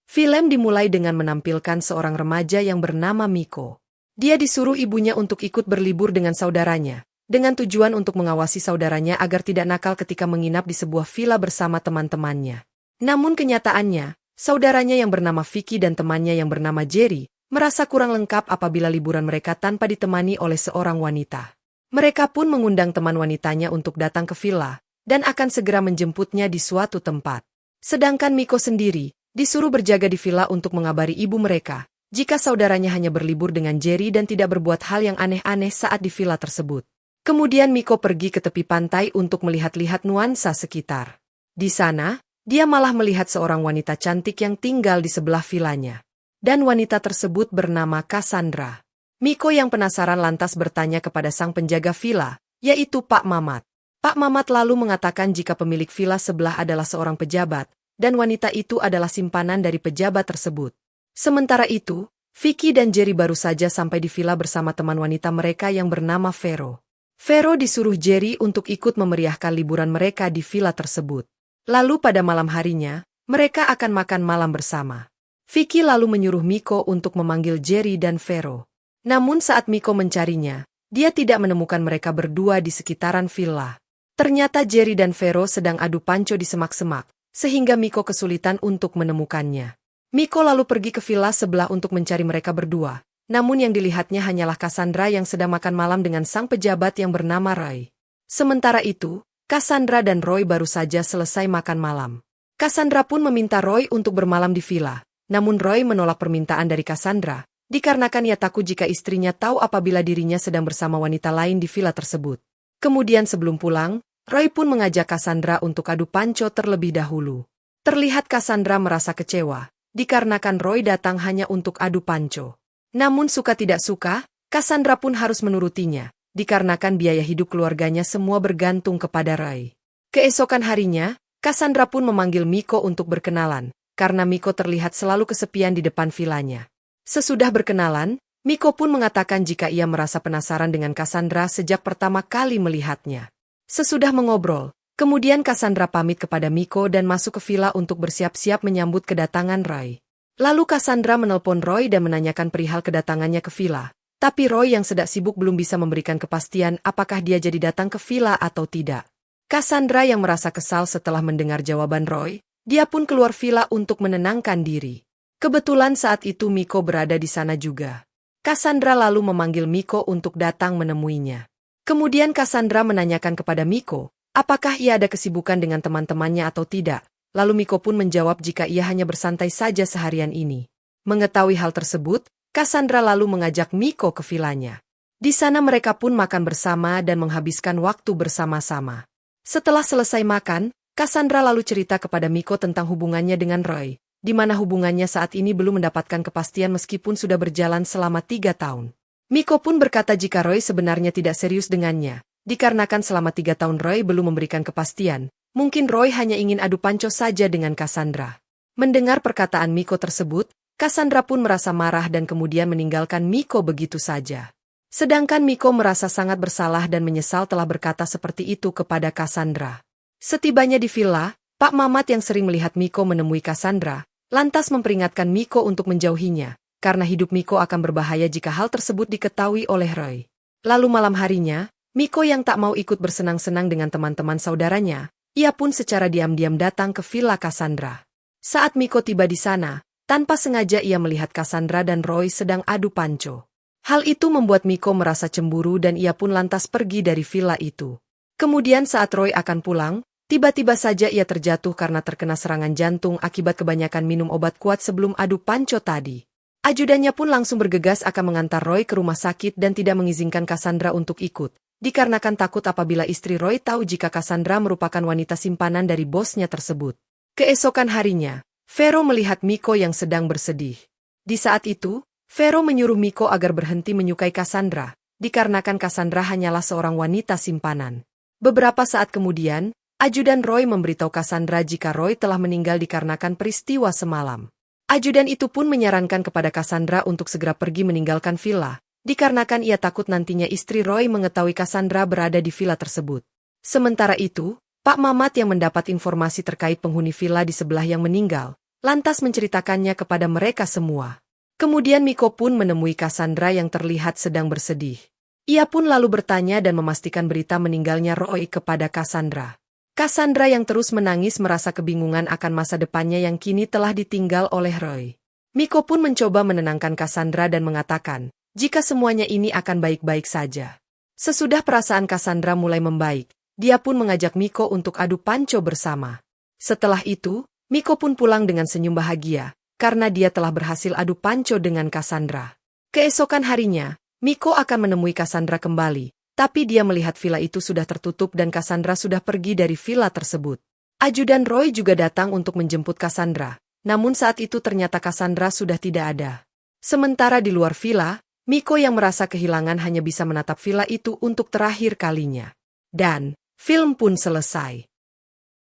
Film dimulai dengan menampilkan seorang remaja yang bernama Miko. Dia disuruh ibunya untuk ikut berlibur dengan saudaranya, dengan tujuan untuk mengawasi saudaranya agar tidak nakal ketika menginap di sebuah villa bersama teman-temannya. Namun kenyataannya, saudaranya yang bernama Vicky dan temannya yang bernama Jerry, merasa kurang lengkap apabila liburan mereka tanpa ditemani oleh seorang wanita. Mereka pun mengundang teman wanitanya untuk datang ke villa, dan akan segera menjemputnya di suatu tempat. Sedangkan Miko sendiri, disuruh berjaga di villa untuk mengabari ibu mereka, jika saudaranya hanya berlibur dengan Jerry dan tidak berbuat hal yang aneh-aneh saat di villa tersebut. Kemudian Miko pergi ke tepi pantai untuk melihat-lihat nuansa sekitar. Di sana, dia malah melihat seorang wanita cantik yang tinggal di sebelah villanya. Dan wanita tersebut bernama Cassandra. Miko yang penasaran lantas bertanya kepada sang penjaga villa, yaitu Pak Mamat. Pak Mamat lalu mengatakan jika pemilik villa sebelah adalah seorang pejabat, dan wanita itu adalah simpanan dari pejabat tersebut. Sementara itu, Vicky dan Jerry baru saja sampai di villa bersama teman wanita mereka yang bernama Vero. Vero disuruh Jerry untuk ikut memeriahkan liburan mereka di villa tersebut. Lalu pada malam harinya, mereka akan makan malam bersama. Vicky lalu menyuruh Miko untuk memanggil Jerry dan Vero. Namun saat Miko mencarinya, dia tidak menemukan mereka berdua di sekitaran villa. Ternyata Jerry dan Vero sedang adu panco di semak-semak, sehingga Miko kesulitan untuk menemukannya. Miko lalu pergi ke villa sebelah untuk mencari mereka berdua, namun yang dilihatnya hanyalah Cassandra yang sedang makan malam dengan sang pejabat yang bernama Roy. Sementara itu, Cassandra dan Roy baru saja selesai makan malam. Cassandra pun meminta Roy untuk bermalam di villa, namun Roy menolak permintaan dari Cassandra, dikarenakan ia takut jika istrinya tahu apabila dirinya sedang bersama wanita lain di villa tersebut. Kemudian sebelum pulang, Roy pun mengajak Cassandra untuk adu panco terlebih dahulu. Terlihat Cassandra merasa kecewa, dikarenakan Roy datang hanya untuk adu panco. Namun suka tidak suka, Cassandra pun harus menurutinya, dikarenakan biaya hidup keluarganya semua bergantung kepada Roy. Keesokan harinya, Cassandra pun memanggil Miko untuk berkenalan, karena Miko terlihat selalu kesepian di depan villanya. Sesudah berkenalan, Miko pun mengatakan jika ia merasa penasaran dengan Cassandra sejak pertama kali melihatnya. Sesudah mengobrol, kemudian Cassandra pamit kepada Miko dan masuk ke villa untuk bersiap-siap menyambut kedatangan Roy. Lalu Cassandra menelpon Roy dan menanyakan perihal kedatangannya ke villa. Tapi Roy yang sedang sibuk belum bisa memberikan kepastian apakah dia jadi datang ke villa atau tidak. Cassandra yang merasa kesal setelah mendengar jawaban Roy, dia pun keluar villa untuk menenangkan diri. Kebetulan saat itu Miko berada di sana juga. Cassandra lalu memanggil Miko untuk datang menemuinya. Kemudian Cassandra menanyakan kepada Miko, apakah ia ada kesibukan dengan teman-temannya atau tidak. Lalu Miko pun menjawab jika ia hanya bersantai saja seharian ini. Mengetahui hal tersebut, Cassandra lalu mengajak Miko ke villanya. Di sana mereka pun makan bersama dan menghabiskan waktu bersama-sama. Setelah selesai makan, Cassandra lalu cerita kepada Miko tentang hubungannya dengan Roy, di mana hubungannya saat ini belum mendapatkan kepastian meskipun sudah berjalan selama 3 tahun. Miko pun berkata jika Roy sebenarnya tidak serius dengannya, dikarenakan selama 3 tahun Roy belum memberikan kepastian, mungkin Roy hanya ingin adu panco saja dengan Cassandra. Mendengar perkataan Miko tersebut, Cassandra pun merasa marah dan kemudian meninggalkan Miko begitu saja. Sedangkan Miko merasa sangat bersalah dan menyesal telah berkata seperti itu kepada Cassandra. Setibanya di villa, Pak Mamat yang sering melihat Miko menemui Cassandra, lantas memperingatkan Miko untuk menjauhinya, karena hidup Miko akan berbahaya jika hal tersebut diketahui oleh Roy. Lalu malam harinya, Miko yang tak mau ikut bersenang-senang dengan teman-teman saudaranya, ia pun secara diam-diam datang ke villa Cassandra. Saat Miko tiba di sana, tanpa sengaja ia melihat Cassandra dan Roy sedang adu panco. Hal itu membuat Miko merasa cemburu dan ia pun lantas pergi dari villa itu. Kemudian saat Roy akan pulang, tiba-tiba saja ia terjatuh karena terkena serangan jantung akibat kebanyakan minum obat kuat sebelum adu panco tadi. Ajudannya pun langsung bergegas akan mengantar Roy ke rumah sakit dan tidak mengizinkan Cassandra untuk ikut, dikarenakan takut apabila istri Roy tahu jika Cassandra merupakan wanita simpanan dari bosnya tersebut. Keesokan harinya, Vero melihat Miko yang sedang bersedih. Di saat itu, Vero menyuruh Miko agar berhenti menyukai Cassandra, dikarenakan Cassandra hanyalah seorang wanita simpanan. Beberapa saat kemudian, ajudan Roy memberitahu Cassandra jika Roy telah meninggal dikarenakan peristiwa semalam. Ajudan itu pun menyarankan kepada Cassandra untuk segera pergi meninggalkan villa, dikarenakan ia takut nantinya istri Roy mengetahui Cassandra berada di villa tersebut. Sementara itu, Pak Mamat yang mendapat informasi terkait penghuni villa di sebelah yang meninggal, lantas menceritakannya kepada mereka semua. Kemudian Miko pun menemui Cassandra yang terlihat sedang bersedih. Ia pun lalu bertanya dan memastikan berita meninggalnya Roy kepada Cassandra. Cassandra yang terus menangis merasa kebingungan akan masa depannya yang kini telah ditinggal oleh Roy. Miko pun mencoba menenangkan Cassandra dan mengatakan, jika semuanya ini akan baik-baik saja. Sesudah perasaan Cassandra mulai membaik, dia pun mengajak Miko untuk adu panco bersama. Setelah itu, Miko pun pulang dengan senyum bahagia, karena dia telah berhasil adu panco dengan Cassandra. Keesokan harinya, Miko akan menemui Cassandra kembali, tapi dia melihat villa itu sudah tertutup dan Cassandra sudah pergi dari villa tersebut. Ajudan Roy juga datang untuk menjemput Cassandra, namun saat itu ternyata Cassandra sudah tidak ada. Sementara di luar villa, Miko yang merasa kehilangan hanya bisa menatap villa itu untuk terakhir kalinya. Dan, film pun selesai.